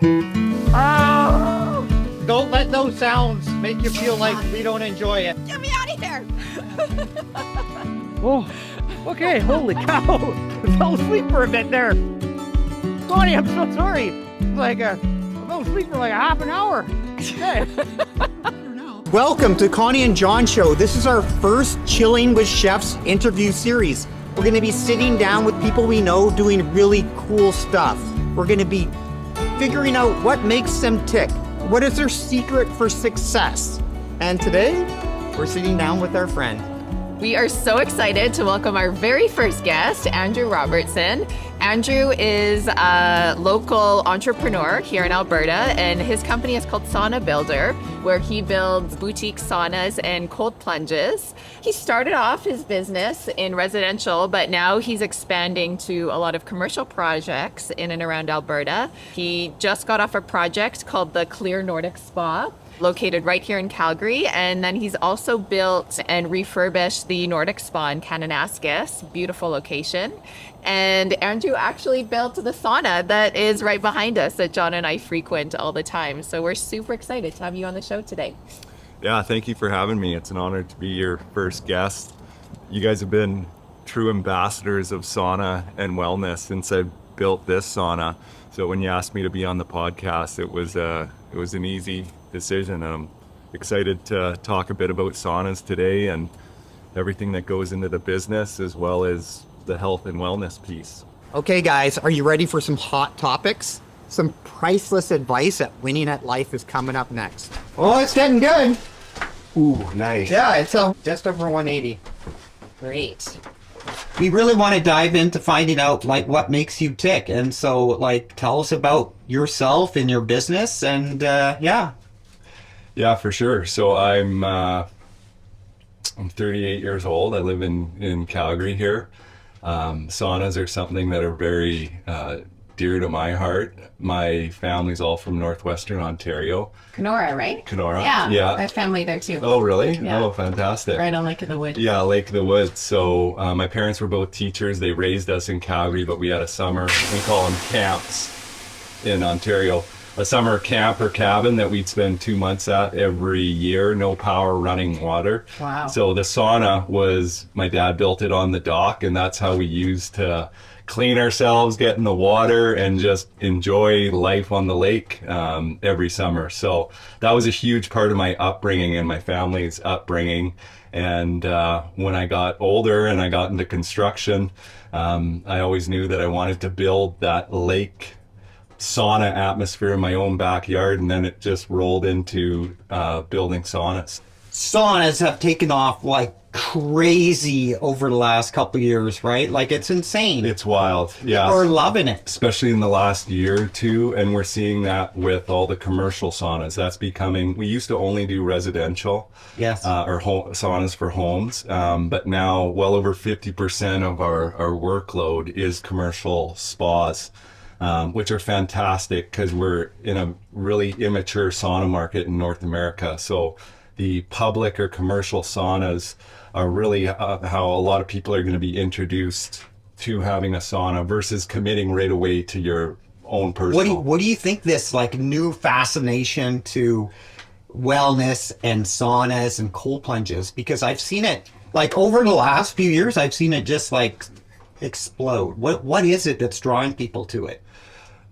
Oh! Don't let those sounds make you feel like we don't enjoy it. Get me out of here! Oh, okay, holy cow. I fell asleep for a bit there. Connie, I'm so sorry. I fell asleep for like a half an hour. Okay. Welcome to Connie and John show. This is our first Chilling with Chefs interview series. We're going to be sitting down with people we know doing really cool stuff. We're going to be figuring out what makes them tick. What is their secret for success? And today, we're sitting down with our friend. We are so excited to welcome our very first guest, Andrew Robertson. Andrew is a local entrepreneur here in Alberta, and his company is called Sauna Builder, where he builds boutique saunas and cold plunges. He started off his business in residential, but now he's expanding to a lot of commercial projects in and around Alberta. He just got off a project called the Clear Nordic Spa, located right here in Calgary. And then he's also built and refurbished the Nordic Spa in Kananaskis, beautiful location. And Andrew actually built the sauna that is right behind us that John and I frequent all the time. So we're super excited to have you on the show today. Yeah, thank you for having me. It's an honor to be your first guest. You guys have been true ambassadors of sauna and wellness since I built this sauna. So when you asked me to be on the podcast, it was an easy decision. And I'm excited to talk a bit about saunas today and everything that goes into the business, as well as the health and wellness piece. Okay, guys, are you ready for some hot topics? Some priceless advice that winning at life is coming up next. Oh, it's getting good. Ooh, nice. Yeah, it's just over 180. Great. We really want to dive into finding out what makes you tick. And so tell us about yourself and your business and yeah. Yeah, for sure. So I'm 38 years old. I live in Calgary here. Saunas are something that are very dear to my heart. My family's all from northwestern Ontario. Kenora, right? Kenora. Yeah. I have family there too. Oh, really? Yeah. Oh, fantastic. Right on Lake of the Woods. Yeah, Lake of the Woods. So my parents were both teachers. They raised us in Calgary, but we had a summer, we call them camps in Ontario. A summer camp or cabin that we'd spend 2 months at every year, no power, running water. Wow. So the sauna was, my dad built it on the dock, and that's how we used to clean ourselves, get in the water, and just enjoy life on the lake every summer. So that was a huge part of my upbringing and my family's upbringing. And when I got older and I got into construction, I always knew that I wanted to build that lake sauna atmosphere in my own backyard, and then it just rolled into building saunas. Saunas have taken off like crazy over the last couple of years, right? It's insane. It's wild. Yeah. People are loving it. Especially in the last year or two, and we're seeing that with all the commercial saunas. That's becoming, we used to only do residential, yes, or saunas for homes, but now well over 50% of our workload is commercial spas. Which are fantastic because we're in a really immature sauna market in North America. So the public or commercial saunas are really how a lot of people are going to be introduced to having a sauna versus committing right away to your own personal. What do you think this new fascination to wellness and saunas and cold plunges? Because I've seen it over the last few years, I've seen it just explode. What is it that's drawing people to it?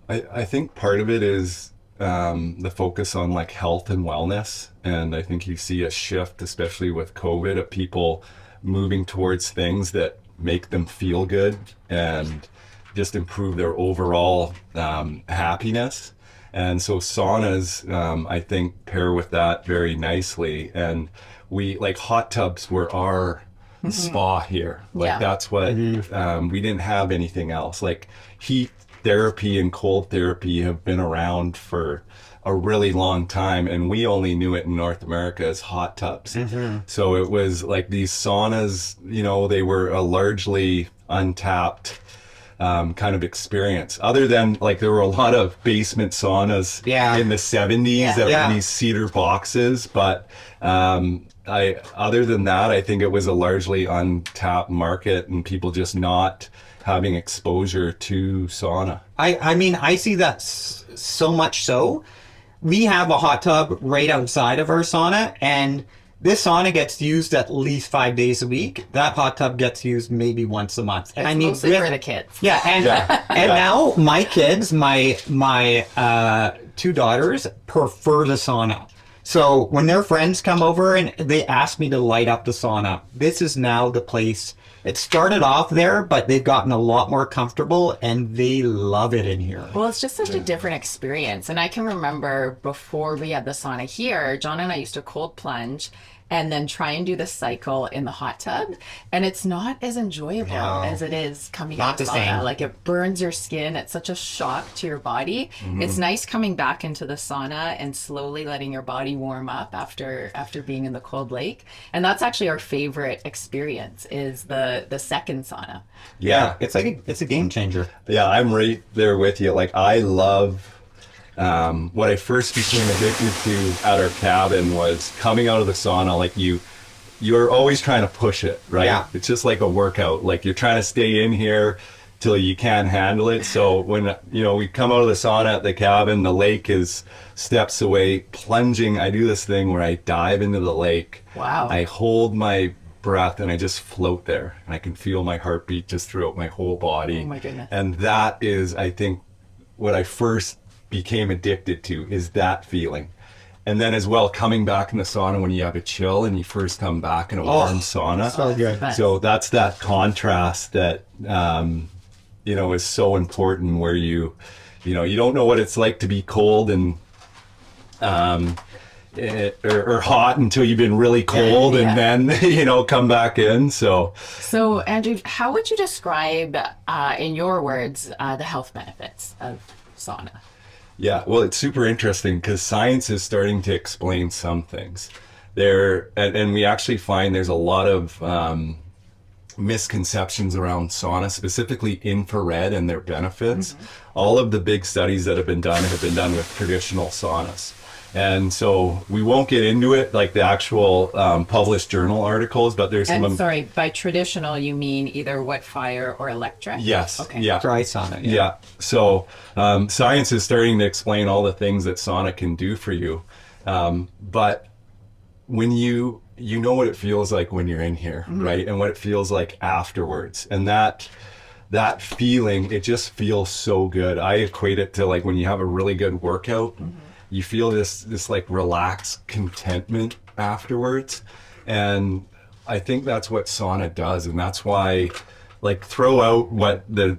I think part of it is the focus on health and wellness. And I think you see a shift, especially with COVID, of people moving towards things that make them feel good and just improve their overall happiness. And so saunas, I think, pair with that very nicely. And we hot tubs were our spa here. That's what, we didn't have anything else. Heat therapy and cold therapy have been around for a really long time, and we only knew it in North America as hot tubs. So it was these saunas, they were a largely untapped kind of experience. Other than there were a lot of basement saunas in the 70s that were these cedar boxes, but other than that, I think it was a largely untapped market and people just not having exposure to sauna. I mean, I see that so much so. We have a hot tub right outside of our sauna, and this sauna gets used at least 5 days a week. That hot tub gets used maybe once a month. And It's mostly for the kids. Yeah, and now my kids, my 2 daughters prefer the sauna. So when their friends come over and they ask me to light up the sauna, this is now the place. It started off there, but they've gotten a lot more comfortable and they love it in here. Well, it's just such a different experience. And I can remember before we had the sauna here, John and I used to cold plunge and then try and do the cycle in the hot tub. And it's not as enjoyable as it is coming out of the sauna. Like, it burns your skin. It's such a shock to your body. It's nice coming back into the sauna and slowly letting your body warm up after being in the cold lake. And that's actually our favorite experience, is the second sauna. Yeah. It's a game changer. Yeah, I'm right there with you. Like, I love what I first became addicted to at our cabin was coming out of the sauna. Like, you're always trying to push it, right? Yeah. It's just like a workout. Like, you're trying to stay in here till you can't handle it. So when, we come out of the sauna at the cabin, the lake is steps away. Plunging, I do this thing where I dive into the lake. Wow. I hold my breath and I just float there, and I can feel my heartbeat just throughout my whole body. Oh my goodness. And that is, I think, what I first became addicted to, is that feeling. And then as well, coming back in the sauna when you have a chill and you first come back in a warm sauna. So good. So that's that contrast that is so important, where you don't know what it's like to be cold and or hot until you've been really cold, and then come back in. So Andrew, how would you describe in your words the health benefits of sauna? Yeah, well, it's super interesting because science is starting to explain some things there, and we actually find there's a lot of misconceptions around sauna, specifically infrared and their benefits. All of the big studies that have been done with traditional saunas. And so we won't get into it, like the actual published journal articles, but there's some... And sorry, by traditional, you mean either wood fire or electric? Yes. Okay. Yeah. Dry sauna. Yeah. So science is starting to explain all the things that sauna can do for you. But when you know what it feels like when you're in here, right? And what it feels like afterwards. And that feeling, it just feels so good. I equate it to like when you have a really good workout, you feel this like relaxed contentment afterwards. And I think that's what sauna does. And that's why, like, throw out what the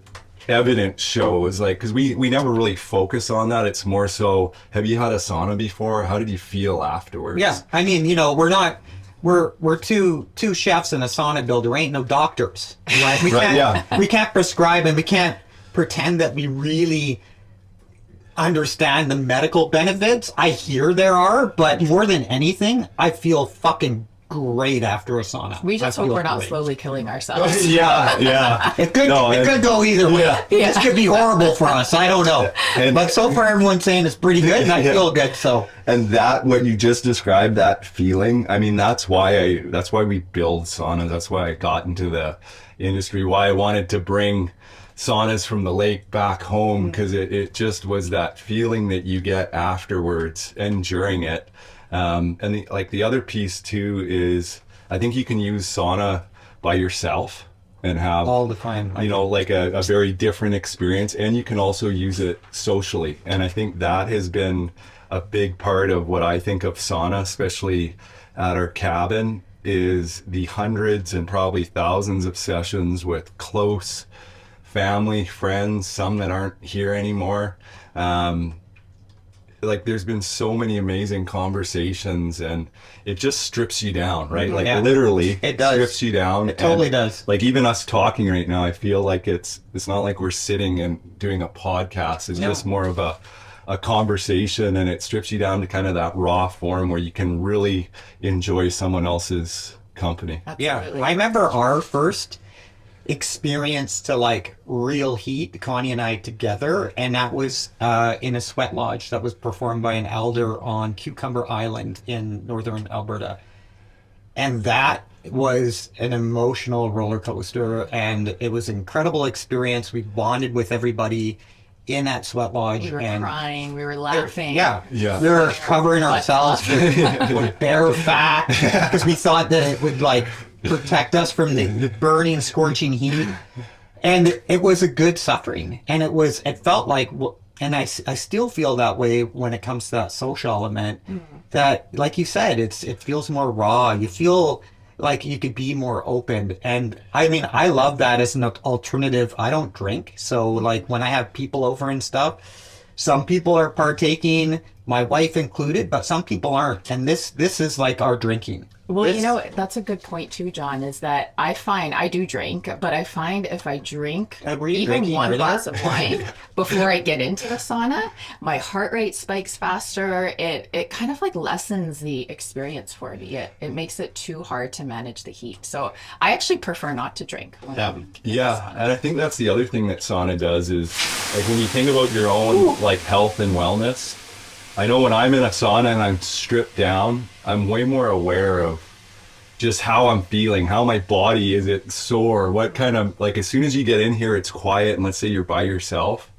evidence shows, like, because we never really focus on that. It's more so, have you had a sauna before? How did you feel afterwards? Yeah, I mean, we're two chefs and a sauna builder. Ain't no doctors. Right? We can't prescribe, and we can't pretend that we really understand the medical benefits. I hear there are, but more than anything, I feel fucking great after a sauna. We just hope we're not slowly killing ourselves. Yeah. It could go either way. Yeah. This could be horrible for us. I don't know. But so far, everyone's saying it's pretty good, and I feel good. So. And that, what you just described, that feeling, I mean, that's why we build saunas. That's why I got into the industry, why I wanted to bring saunas from the lake back home, because it just was that feeling that you get afterwards and during it. And the other piece too is, I think you can use sauna by yourself and have all the time, like a very different experience, and you can also use it socially. And I think that has been a big part of what I think of sauna, especially at our cabin, is the hundreds and probably thousands of sessions with close family, friends, some that aren't here anymore. There's been so many amazing conversations, and it just strips you down, right? Literally, it does. Strips you down. It totally does. Like, even us talking right now, I feel like it's not like we're sitting and doing a podcast. It's just more of a conversation, and it strips you down to kind of that raw form where you can really enjoy someone else's company. Absolutely. Yeah, I remember our first experience to like real heat, Connie and I together, and that was in a sweat lodge that was performed by an elder on Cucumber Island in northern Alberta. And that was an emotional roller coaster, and it was an incredible experience. We bonded with everybody in that sweat lodge. We were and crying, we were laughing. Yeah. We were covering ourselves with bear fat because we thought that it would like protect us from the burning, scorching heat. And it was a good suffering. And it felt like, and I still feel that way when it comes to that social element, that, like you said, it feels more raw. You feel like you could be more open. And I mean, I love that as an alternative. I don't drink. So like when I have people over and stuff, some people are partaking, my wife included, but some people aren't. And this is like our drinking. Well, you know, that's a good point too, John, is that I find I do drink, but I find if I drink even one glass of wine before I get into the sauna, my heart rate spikes faster. It kind of like lessens the experience for me. It makes it too hard to manage the heat. So I actually prefer not to drink. Yeah. And I think that's the other thing that sauna does is like when you think about your own like health and wellness, I know when I'm in a sauna and I'm stripped down, I'm way more aware of just how I'm feeling, how my body, is it sore, what kind of, like as soon as you get in here, it's quiet and let's say you're by yourself,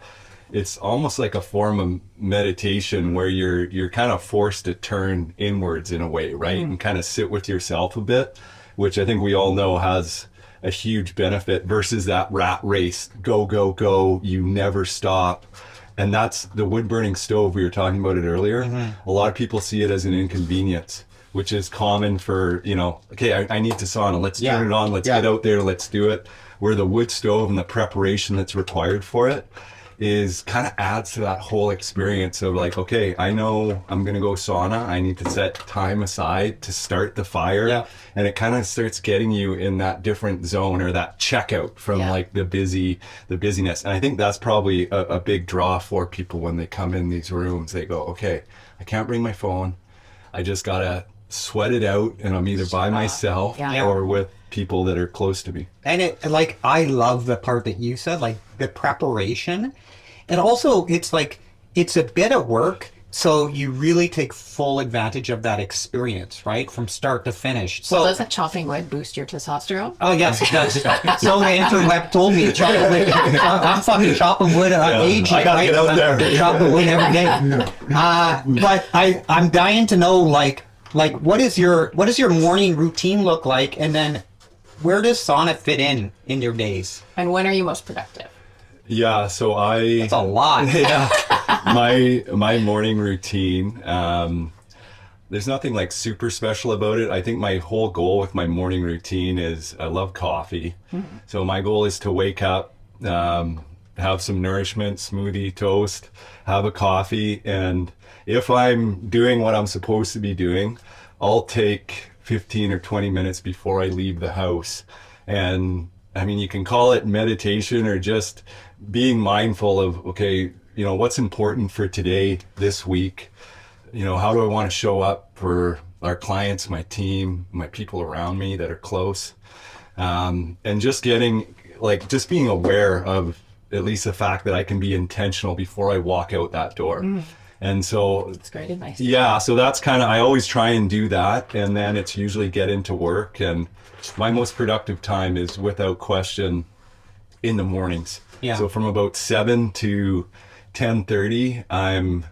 it's almost like a form of meditation where you're kind of forced to turn inwards in a way, right? And kind of sit with yourself a bit, which I think we all know has a huge benefit versus that rat race, go, go, go, you never stop. And that's the wood burning stove. We were talking about it earlier. A lot of people see it as an inconvenience, which is common for, you know, okay, I need to sauna. Let's turn it on. Let's get out there. Let's do it. Where the wood stove and the preparation that's required for it is kind of adds to that whole experience of like, okay, I know I'm going to go sauna. I need to set time aside to start the fire. Yeah. And it kind of starts getting you in that different zone or that checkout from like the busyness. And I think that's probably a big draw for people when they come in these rooms. They go, okay, I can't bring my phone. I just got to sweat it out, and I'm either by myself or with people that are close to me. And it, like, I love the part that you said, like the preparation. And also it's like, it's a bit of work. So you really take full advantage of that experience, right? From start to finish. So doesn't chopping wood boost your testosterone? Oh yes, it does. So the interweb told me chopping wood. I'm fucking chopping wood at age. I gotta get out there. Chopping wood every day. But I'm dying to know, like what does your morning routine look like, and then where does sauna fit in your days? And when are you most productive? Yeah, so That's a lot. Yeah, my morning routine. There's nothing like super special about it. I think my whole goal with my morning routine is I love coffee. So my goal is to wake up, have some nourishment, smoothie, toast, have a coffee, and if I'm doing what I'm supposed to be doing, I'll take 15 or 20 minutes before I leave the house. And I mean, you can call it meditation or just being mindful of, okay, you know, what's important for today, this week, you know, how do I want to show up for our clients, my team, my people around me that are close, and just getting, like, just being aware of at least the fact that I can be intentional before I walk out that door. And so it's great advice. Yeah, so that's kind of, I always try and do that, and then it's usually get into work, and my most productive time is without question in the mornings. Yeah. So from about 7 to 10:30, I'm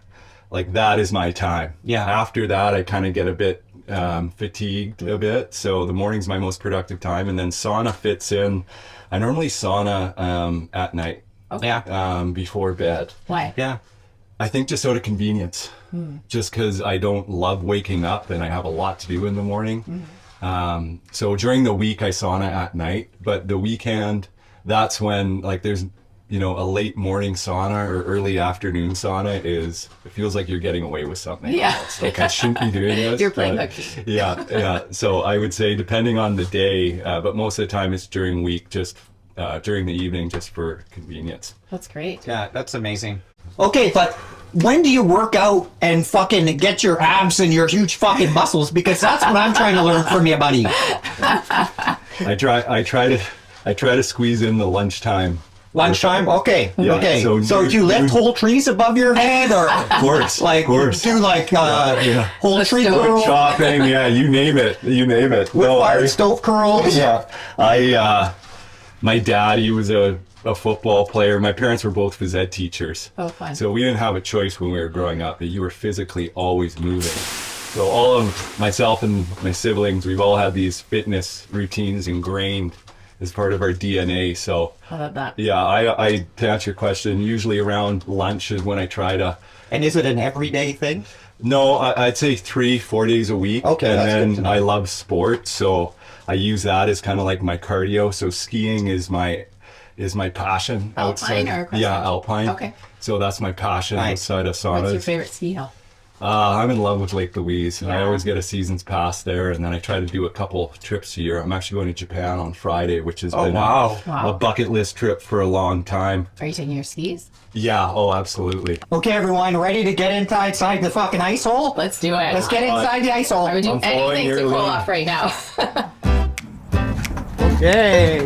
like, that is my time. Yeah. After that, I kind of get a bit fatigued a bit. So the morning's my most productive time, and then sauna fits in. I normally sauna at night. Okay. Yeah. Before bed. Why? Yeah. I think just out of convenience, just because I don't love waking up and I have a lot to do in the morning. So during the week I sauna at night, but the weekend, that's when, like, there's, you know, a late morning sauna or early afternoon sauna it feels like you're getting away with something. Yeah. It's like, I shouldn't be doing this. You're playing hooky. Yeah. So I would say depending on the day, but most of the time it's during week, just during the evening, just for convenience. That's great. Yeah, that's amazing. Okay, but when do you work out and fucking get your abs and your huge fucking muscles? Because that's what I'm trying to learn from you, buddy. I try to squeeze in the lunchtime Lunchtime? Okay. Yeah, Okay. so So do you lift whole trees above your head, or Of course. like do like whole tree stove. curls? Chopping, yeah, you name it. You name it. Wood No, fired stove curls? Yeah. My dad, he was a football player. My parents were both phys ed teachers. Oh, fun. So we didn't have a choice when we were growing up, that you were physically always moving. So all of myself and my siblings, we've all had these fitness routines ingrained as part of our DNA. So I love that. yeah, I to answer your question, usually around lunch is when I try to. And is it an everyday thing? No, I'd say 3-4 days a week. Okay, and that's good to then know. I love sports, so I use that as kind of like my cardio. So skiing is my passion. Alpine or cross yeah, country? alpine. Okay. So that's my passion Nice. outside of saunas. What's your favorite ski hill? I'm in love with Lake Louise, and I Yeah. always get a season's pass there, and then I try to do a couple trips a year. I'm actually going to Japan on Friday, which has been wow. Wow. a bucket list trip for a long time. Are you taking your skis? Yeah, oh, absolutely. Okay, everyone, ready to get inside the fucking ice hole? Let's do it. Let's get inside the ice hole. I would do I'm following anything your to cool lead. off right now. Okay.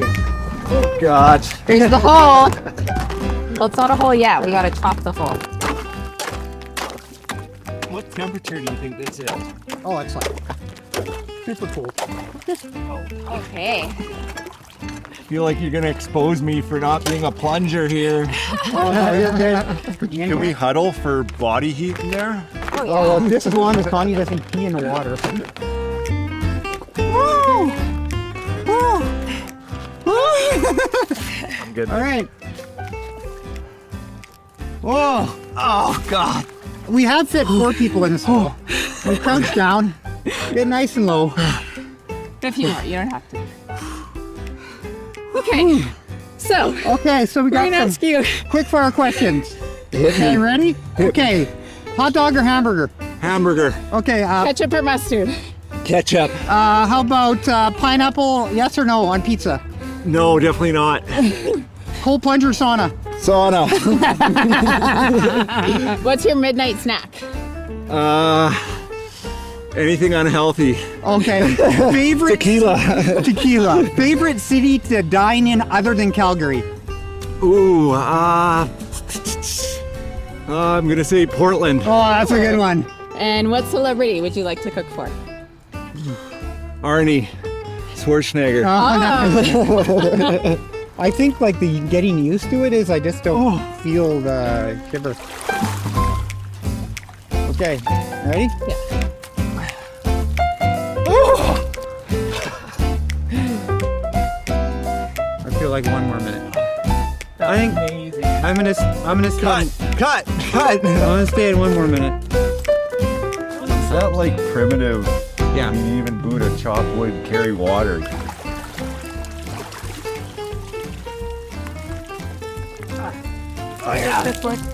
Oh, God. Here's the hole. Well, it's not a hole yet. We gotta chop the hole. What temperature do you think this is? Oh, it's like super cool. Okay. I feel like you're gonna expose me for not being a plunger here. Can we huddle for body heat in there? Oh, this is one as Connie doesn't pee in the water. I'm good. All right. Whoa. Oh, God. We have fit 4 people in this hole. We crouch down. Get nice and low. If you want, you don't have to. Okay. So, Okay, so we we're got gonna ask some you. quick fire questions. Okay, ready? Okay. Hot dog or hamburger? Hamburger. Okay, Ketchup or mustard? Ketchup. how about pineapple, yes or no, on pizza? No, definitely not. Cold plunge or sauna? Sauna. What's your midnight snack? Anything unhealthy. Okay. Favorite Tequila. tequila. Favorite city to dine in other than Calgary? Ooh, I'm gonna say Portland. Oh, that's a good one. And what celebrity would you like to cook for? Arnie Schwarzenegger. I think like the getting used to it is I just don't feel the shiver. Okay, ready? Yeah. I feel like one more minute. I think I'm gonna stay. Cut. I'm gonna stay in one more minute. Is that like primitive? Yeah. You even Buddha chop wood, carry water.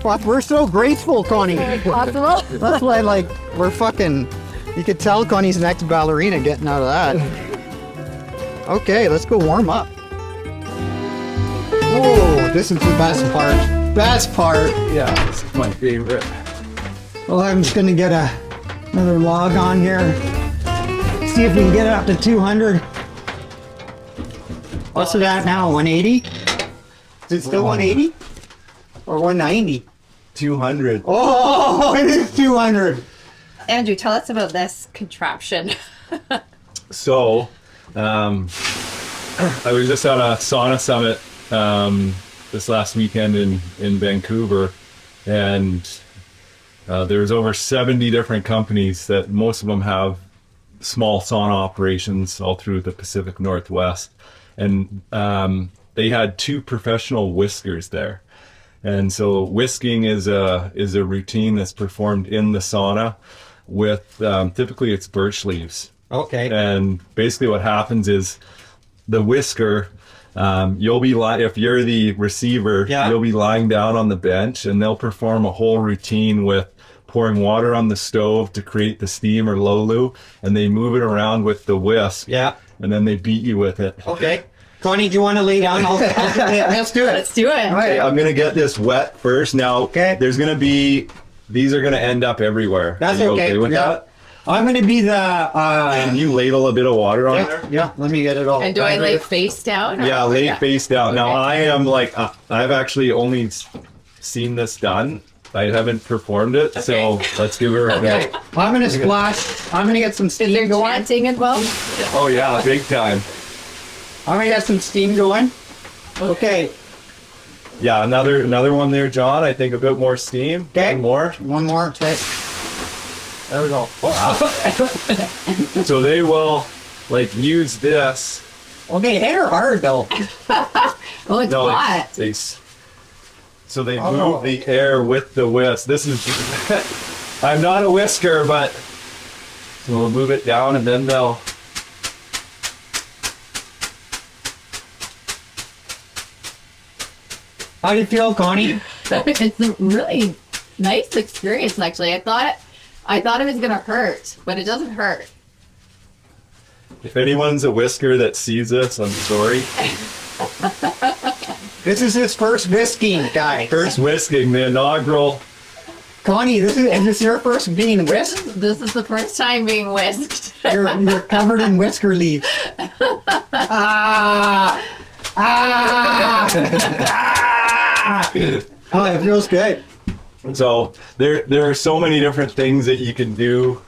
Fuck, we're so graceful, Connie. Possible? That's why, like, we're fucking. You could tell Connie's next ballerina getting out of that. Okay, let's go warm up. Oh, this is the best part. Best part. Yeah, this is my favorite. Well, I'm just gonna get another log on here. See if we can get it up to 200. What's it at now? 180? Is it still 180? Or 190? 200. Oh, it is 200. Andrew, tell us about this contraption. So, I was just at a sauna summit this last weekend in Vancouver, and there's over 70 different companies that most of them have small sauna operations all through the Pacific Northwest, and they had 2 professional whiskers there. And so whisking is a routine that's performed in the sauna with typically it's birch leaves. Okay. And basically what happens is the whisker, you'll be if you're the receiver, Yeah. you'll be lying down on the bench, and they'll perform a whole routine with pouring water on the stove to create the steam or lolu, and they move it around with the whisk. Yeah. And then they beat you with it. Okay. Connie, do you want to lay down? Let's do it. Let's do it. Okay, I'm gonna get this wet first. Now, Okay. there's gonna be, these are gonna end up everywhere. That's Are you okay. with Yeah. that? I'm gonna be the Can you ladle a bit of water on there? Yeah, let me get it all. And do I lay face down? or- Yeah, lay face down. Now Okay. I am like, I've actually only seen this done. I haven't performed it, so let's give her a Okay. go. I'm gonna splash. I'm gonna get some Is there steam going. chanting involved? Oh yeah, big time. I'm gonna get some steam going. Okay, Yeah, another one there, John. I think a bit more steam. Okay. One more. one more. Okay. There we go. So they will like use this. Okay, hit her hard though. Oh, it's No, hot. so they Oh. move the air with the whisk. This is. I'm not a whisker, but so we'll move it down and then they'll. How do you feel, Connie? It's a really nice experience, actually. I thought it was gonna hurt, but it doesn't hurt. If anyone's a whisker that sees this, I'm sorry. This is his first whisking, guy. First whisking, the inaugural. Connie, is this your first being whisked? This is the first time being whisked. You're covered in whisker leaves. Ah! Ah! Ah! Oh, it feels good. So there are so many different things that you can do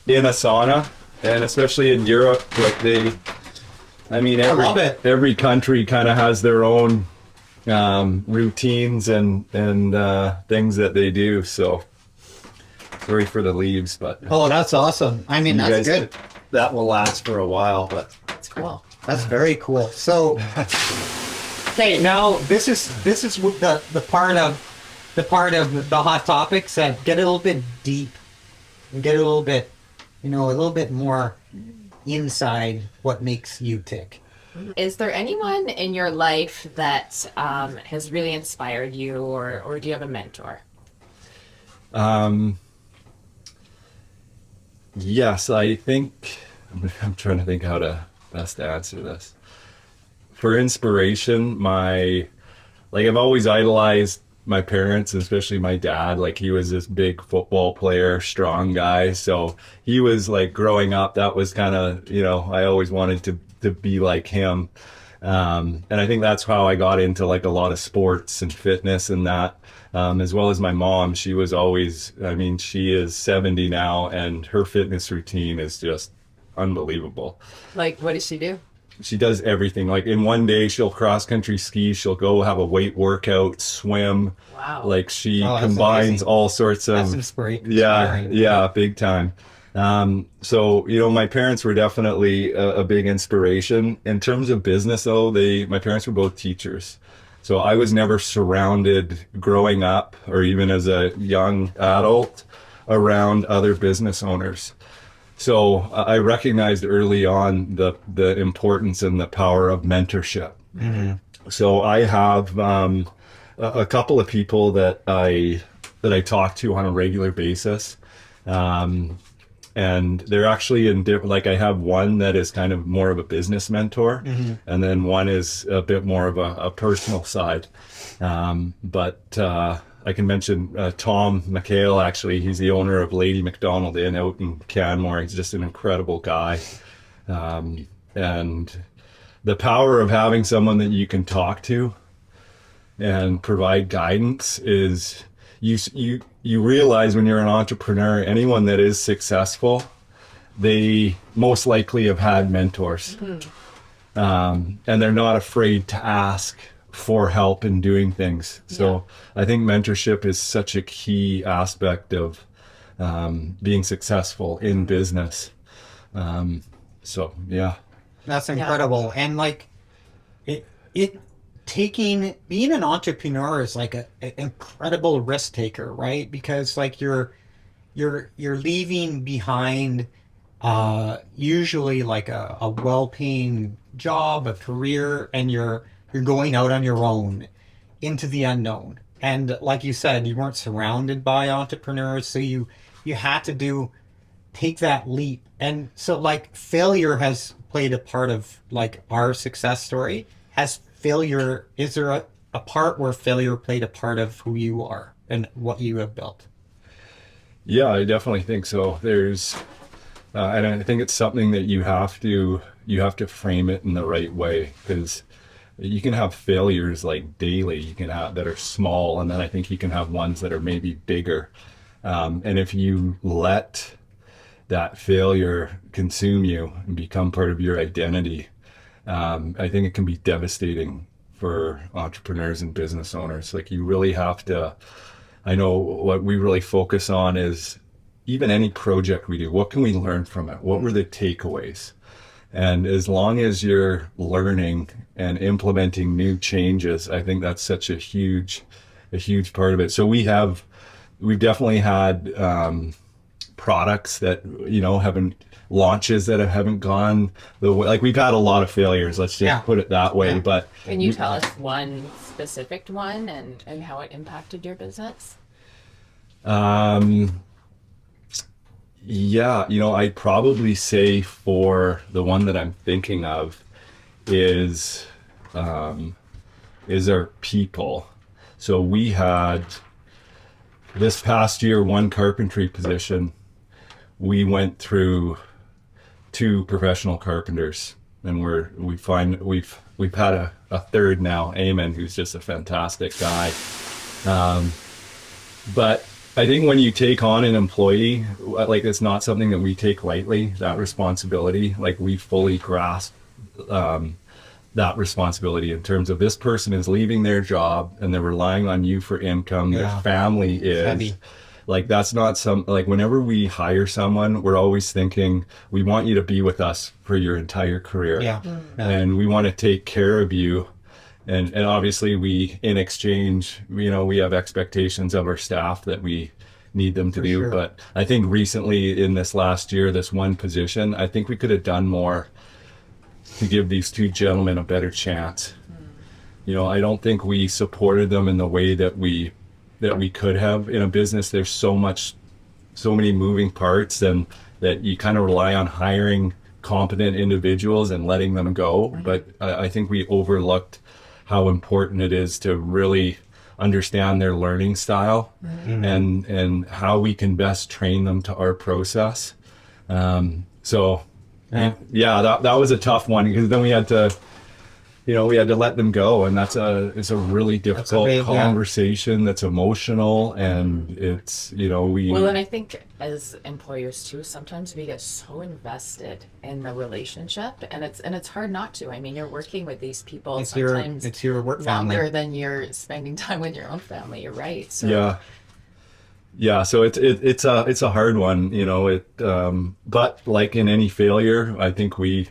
in a sauna, and especially in Europe, like love it. every country kind of has their own routines and things that they do. So sorry for the leaves, but Oh, that's awesome. I mean, you that's guys- good. that will last for a while. But It's cool. That's very cool. So, okay. Now this is the part of the hot topics that get a little bit deep and get a little bit, a little bit more inside what makes you tick. Is there anyone in your life that has really inspired you, or do you have a mentor? yes, I think I'm trying to think how to best answer this. For inspiration, I've always idolized my parents, especially my dad. Like, he was this big football player, strong guy. So he was like, growing up, that was kind of, I always wanted to be like him. And I think that's how I got into like a lot of sports and fitness and that, as well as my mom. She was always, she is 70 now and her fitness routine is just unbelievable. Like, what does she do? She does everything. Like, in one day she'll cross country ski, she'll go have a weight workout, swim. Wow. Like, she Oh, that's combines amazing. all sorts of That's inspiring. yeah, big time. So my parents were definitely a big inspiration. In terms of business though, my parents were both teachers. So I was never surrounded growing up or even as a young adult around other business owners. So I recognized early on the importance and the power of mentorship. Mm-hmm. So I have a couple of people that I talk to on a regular basis, and they're actually in different. Like, I have one that is kind of more of a business mentor, mm-hmm. and then one is a bit more of a personal side. But I can mention Tom McHale. Actually, he's the owner of Lady McDonald Inn out in Canmore. He's just an incredible guy, and the power of having someone that you can talk to and provide guidance is you realize when you're an entrepreneur, anyone that is successful, they most likely have had mentors, and they're not afraid to ask for help in doing things. So I think mentorship is such a key aspect of being successful in business. So yeah. That's incredible. And like being an entrepreneur is like an incredible risk taker, right? Because like you're leaving behind usually like a well-paying job, a career, and you're going out on your own into the unknown. And like you said, you weren't surrounded by entrepreneurs, so you had to take that leap. And so like failure has played a part of like our success story. Is there a part where failure played a part of who you are and what you have built? Yeah, I definitely think so. There's, and I think it's something that you have to frame it in the right way, because you can have failures like daily, you can have that are small, and then I think you can have ones that are maybe bigger. And if you let that failure consume you and become part of your identity, I think it can be devastating for entrepreneurs and business owners. Like, you really have to, I know what we really focus on is, even any project we do, what can we learn from it? What were the takeaways? And as long as you're learning and implementing new changes, I think that's such a huge part of it. So we've definitely had products that, haven't, launches that haven't gone the way, like, we've had a lot of failures, let's just put it that way. But can you tell us one specific one and how it impacted your business? Yeah, I'd probably say, for the one that I'm thinking of, is our people. So we had, this past year, one carpentry position, we went through 2 professional carpenters, and we've had a third now, Eamon, who's just a fantastic guy. But I think when you take on an employee, like, it's not something that we take lightly, that responsibility. Like, we fully grasp that responsibility in terms of, this person is leaving their job and they're relying on you for income. Their family is heavy. Like, that's not like, whenever we hire someone, we're always thinking, we want you to be with us for your entire career. And we want to take care of you. And obviously, we, in exchange, we have expectations of our staff that we need them to do. Sure. But I think recently, in this last year, this one position, I think we could have done more to give these 2 gentlemen a better chance. I don't think we supported them in the way that we could have. In a business, there's so many moving parts, and that you kind of rely on hiring competent individuals and letting them go. But I think we overlooked how important it is to really understand their learning style, and how we can best train them to our process. That was a tough one, because then we had to let them go, and it's a really difficult conversation that's emotional, and it's, Well, and I think as employers too, sometimes we get so invested in the relationship, and it's hard not to. I mean, you're working with these people it's sometimes your work family longer than you're spending time with your own family. You're right. So. Yeah, so it's a hard one, but like in any failure, I think we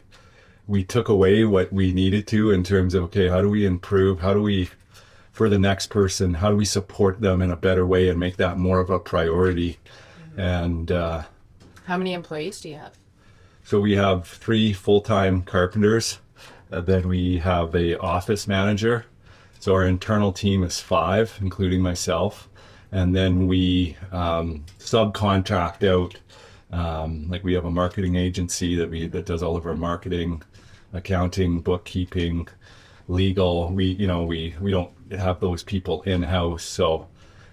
took away what we needed to, in terms of, okay, how do we improve? How do we, for the next person, how do we support them in a better way and make that more of a priority? And how many employees do you have? So we have 3 full-time carpenters. Then we have a office manager. So our internal team is 5, including myself. And then we subcontract out. Like, we have a marketing agency that does all of our marketing, accounting, bookkeeping, legal. We don't have those people in-house. So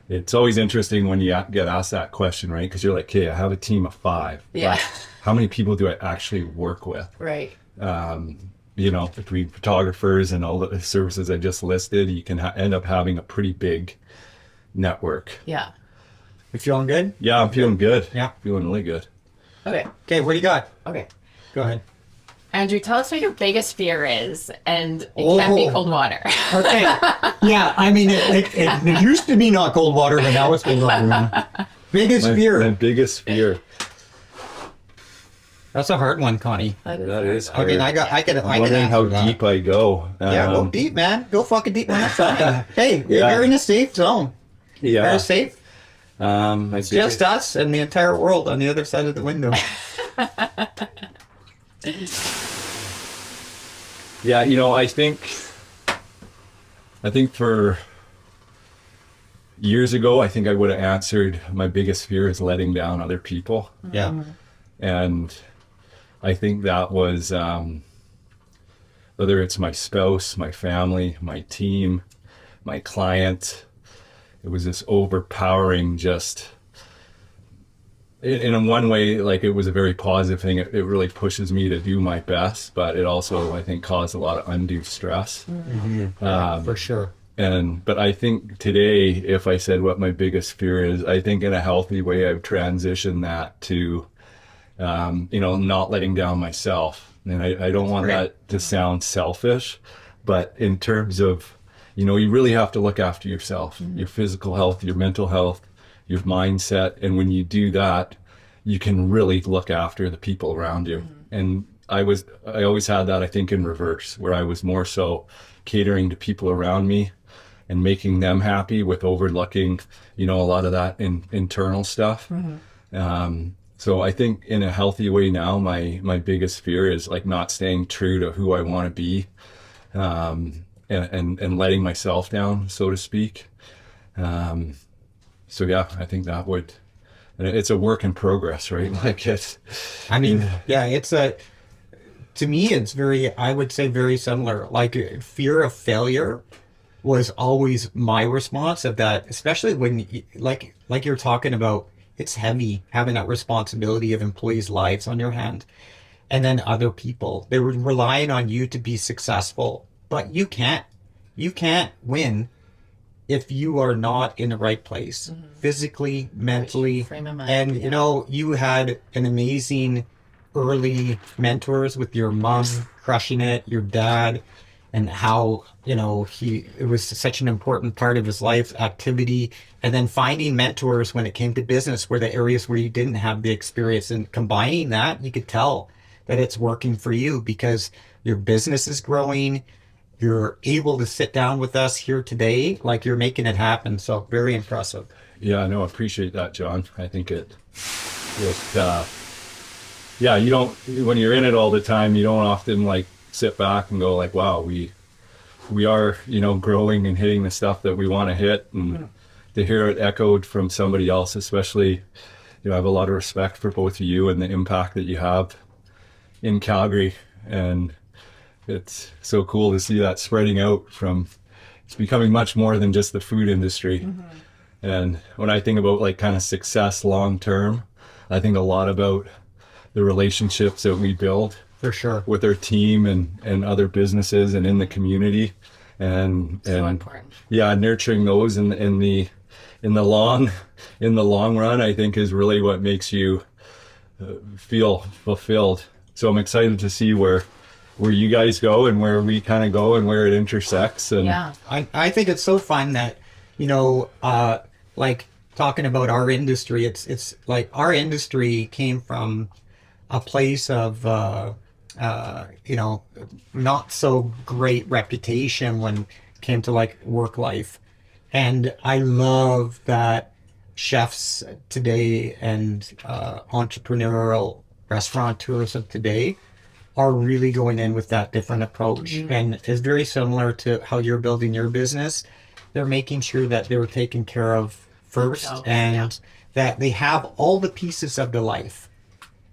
it's always interesting when you get asked that question, right? Because you're like, okay, I have a team of 5. Yeah. How many people do I actually work with? Right. Between photographers and all the services I just listed, you can end up having a pretty big network. Yeah. You feeling good? Yeah, I'm feeling good. Yeah. Feeling really good. Okay, what do you got? Okay. Go ahead. Andrew, tell us what your biggest fear is, and it can't be cold water. Okay. Yeah, I mean, it used to be not cold water, but now it's cold water. Biggest fear. My biggest fear. That's a hard one, Connie. That is hard. I get I'm wondering how deep I go. Go deep, man. Go fucking deep. Hey, you're in a safe zone. Yeah. You're safe. It's just us and the entire world on the other side of the window. Yeah, I think for years ago, I think I would have answered, my biggest fear is letting down other people. Yeah. And I think that was, whether it's my spouse, my family, my team, my client, it was this overpowering, just in one way, like it was a very positive thing. It really pushes me to do my best, but it also, I think, caused a lot of undue stress. For sure. But I think today, if I said what my biggest fear is, I think in a healthy way, I've transitioned that to, not letting down myself. And I don't want that to sound selfish, but in terms of, you really have to look after yourself, your physical health, your mental health, your mindset. And when you do that, you can really look after the people around you. And I always had that, I think, in reverse, where I was more so catering to people around me and making them happy with overlooking, a lot of that internal stuff. So I think in a healthy way now, my biggest fear is like not staying true to who I want to be, and letting myself down, so to speak. So yeah, I think that would, and it's a work in progress, right? Like it's, to me, it's I would say very similar. Like fear of failure was always my response of that, especially when, like you're talking about, it's heavy having that responsibility of employees' lives on your hand. And then other people, they were relying on you to be successful, but you can't win if you are not in the right place, physically, mentally. Frame of mind, and, you had an amazing early mentors with your mom crushing it, your dad, and how, it was such an important part of his life activity. And then finding mentors when it came to business were the areas where you didn't have the experience, and combining that, you could tell that it's working for you because your business is growing. You're able to sit down with us here today, like you're making it happen. So very impressive. Yeah, no, I appreciate that, John. I think you don't, when you're in it all the time, you don't often like sit back and go like, wow, we are, growing and hitting the stuff that we want to hit. And to hear it echoed from somebody else, especially, I have a lot of respect for both of you and the impact that you have in Calgary. And it's so cool to see that spreading out it's becoming much more than just the food industry. And when I think about like kind of success long term, I think a lot about the relationships that we build for sure with our team and other businesses and in the community, and important. Yeah, nurturing those in the long run, I think is really what makes you feel fulfilled. So I'm excited to see where you guys go and where we kind of go and where it intersects. And Yeah. I think it's so fun that, like talking about our industry, it's like our industry came from a place of, not so great reputation when it came to like work life. And I love that chefs today and entrepreneurial restaurateurs of today are really going in with that different approach. And it's very similar to how you're building your business. They're making sure that they're taken care of first, and that they have all the pieces of the life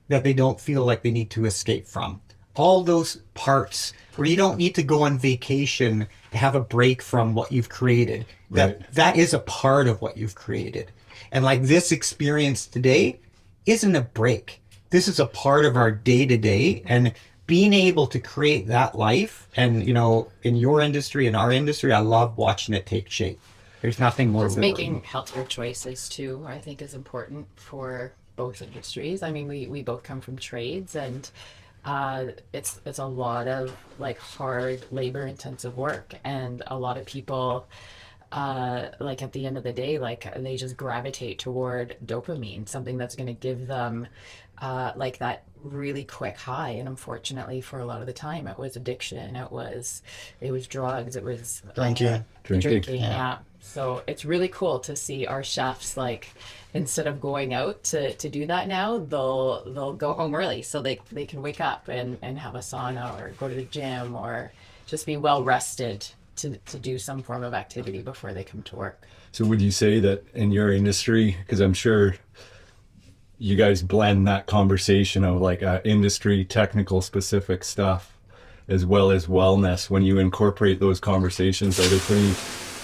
that they don't feel like they need to escape from. All those parts where you don't need to go on vacation to have a break from what you've created. Right. That is a part of what you've created. And like this experience today isn't a break. This is a part of our day-to-day, and being able to create that life. And, in your industry, in our industry, I love watching it take shape. There's nothing more. Just making healthier choices too, I think, is important for both industries. I mean, we both come from trades, and it's a lot of like hard labor intensive work, and a lot of people like at the end of the day, like they just gravitate toward dopamine, something that's going to give them like that really quick high. And unfortunately, for a lot of the time, it was addiction, it was drugs, it was Drinking. Yeah. So it's really cool to see our chefs, like, instead of going out to do that now, they'll go home early so they can wake up and have a sauna or go to the gym or just be well rested to do some form of activity before they come to work. So would you say that in your industry, because I'm sure you guys blend that conversation of like industry, technical, specific stuff, as well as wellness, when you incorporate those conversations, are they pretty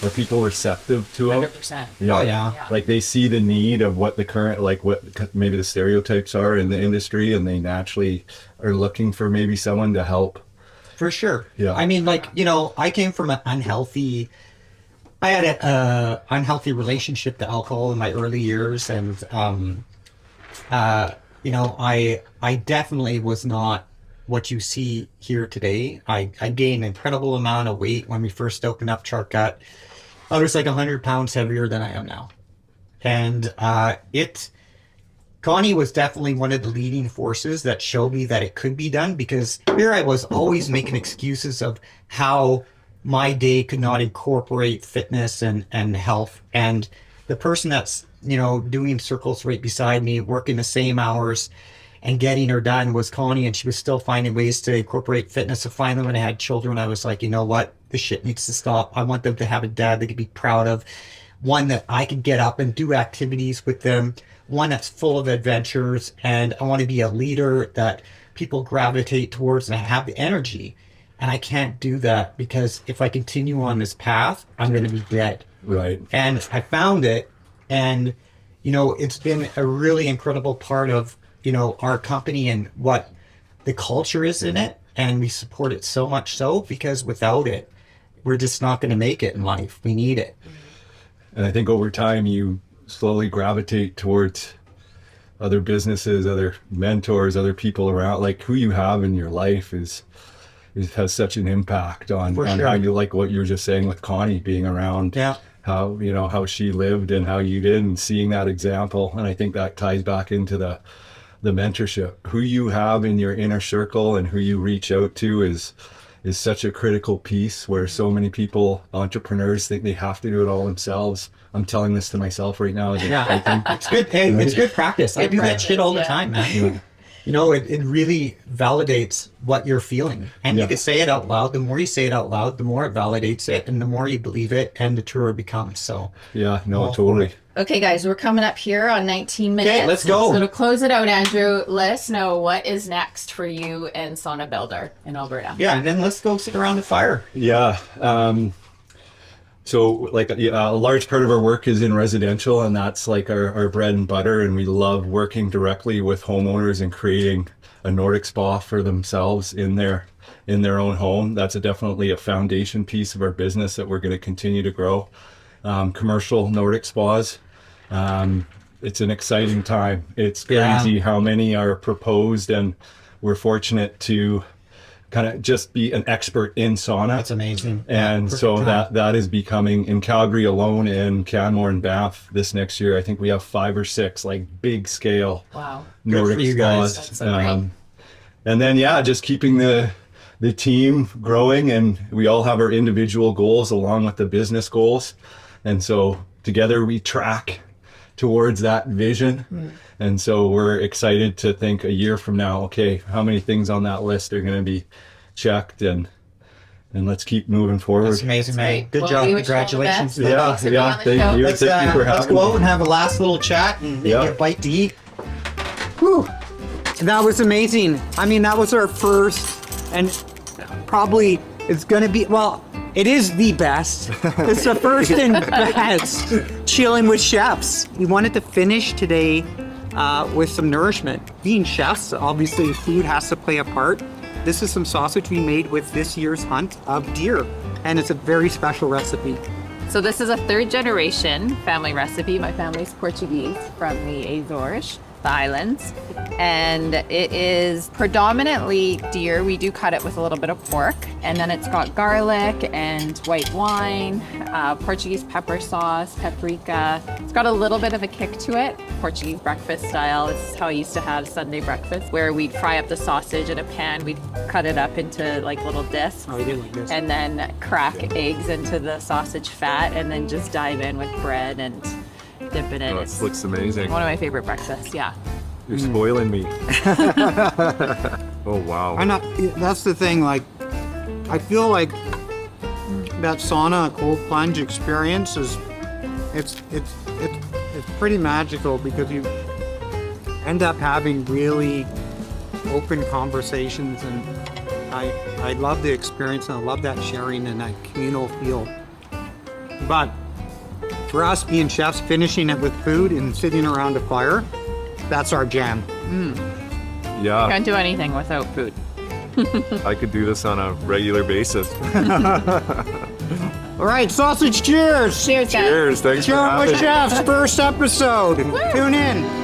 Are people receptive to them? 100%. Yeah. Oh, yeah. Like they see the need of what the current, like what maybe the stereotypes are in the industry, and they naturally are looking for maybe someone to help. For sure. Yeah. I mean, like, you know, I came from an unhealthy, I had an unhealthy relationship to alcohol in my early years. And, you know, I definitely was not what you see here today. I gained an incredible amount of weight when we first opened up Chartgut. I was like 100 pounds heavier than I am now. And Connie was definitely one of the leading forces that showed me that it could be done, because here I was always making excuses of how my day could not incorporate fitness and health. And the person that's, you know, doing circles right beside me, working the same hours and getting her done was Connie, and she was still finding ways to incorporate fitness. So finally, when I had children, I was like, you know what? This shit needs to stop. I want them to have a dad they could be proud of, one that I could get up and do activities with them, one that's full of adventures, and I want to be a leader that people gravitate towards and have the energy. And I can't do that because if I continue on this path, I'm going to be dead. Right. And I found it, and, you know, it's been a really incredible part of, you know, our company and what the culture is in it. And we support it so much so, because without it, we're just not going to make it in life. We need it. And I think over time you slowly gravitate towards other businesses, other mentors, other people around. Like who you have in your life has such an impact on sure. how you, like what you were just saying with Connie being around. Yeah. How, you know, how she lived and how you did, and seeing that example. And I think that ties back into the mentorship. Who you have in your inner circle and who you reach out to is such a critical piece, where so many people, entrepreneurs, think they have to do it all themselves. I'm telling this to myself right now. Yeah, it's good. Hey, it's good practice. I do that shit all the time, man. Yeah. You know, it really validates what you're feeling. And you can say it out loud. The more you say it out loud, the more it validates it, and the more you believe it, and the truer it becomes. So Yeah, no, totally. Okay, guys, we're coming up here on 19 minutes. Okay, let's go. So to close it out, Andrew, let us know what is next for you and Sauna Builder in Alberta. yeah, and then let's go sit around the fire. Yeah. So like a large part of our work is in residential, and that's like our bread and butter. And we love working directly with homeowners and creating a Nordic spa for themselves in their own home. That's definitely a foundation piece of our business that we're going to continue to grow. Commercial Nordic spas. It's an exciting time. It's crazy how many are proposed, and we're fortunate to kind of just be an expert in sauna. That's amazing. And so that is becoming, in Calgary alone, in Canmore and Banff this next year, I think we have 5 or 6 like big scale Nordic you guys. spas. That's so great. And then just keeping the team growing, and we all have our individual goals along with the business goals, and so together we track towards that vision. And so we're excited to think a year from now, okay, how many things on that list are going to be checked, and let's keep moving forward. That's amazing, man. Great. Good Well, job. we wish you all the Congratulations. best. Thank you. Thank you. Let's Thank you for let's having go me. out and have a last little chat and maybe a bite to eat. Whew. That was amazing. I mean, that was our first, and probably it's going to be, well, it is the best. It's the first and best Chillin with chefs. We wanted to finish today with some nourishment. Being chefs, obviously food has to play a part. This is some sausage we made with this year's hunt of deer, and it's a very special recipe. So this is a 3rd generation family recipe. My family's Portuguese from the Azores, the islands, and it is predominantly deer. We do cut it with a little bit of pork, and then it's got garlic and white wine, Portuguese pepper sauce, paprika. It's got a little bit of a kick to it, Portuguese breakfast style. This is how I used to have Sunday breakfast, where we'd fry up the sausage in a pan, we'd cut it up into like little discs, Oh, you did like this. and then crack eggs into the sausage fat, and then just dive in with bread and dip it in. Oh, It's it looks amazing. one of my favorite breakfasts, yeah. You're spoiling me. Oh, wow. I'm not, that's the thing, like, I feel like that sauna cold plunge experience is, it's pretty magical, because you end up having really open conversations, and I love the experience, and I love that sharing and that communal feel. But for us being chefs, finishing it with food and sitting around a fire, that's our jam. Yeah, Can't do anything without food. I could do this on a regular basis. All right, sausage cheers. Cheers, guys. Cheers, thanks for Chillin' having with me. Chefs, first episode. Tune in.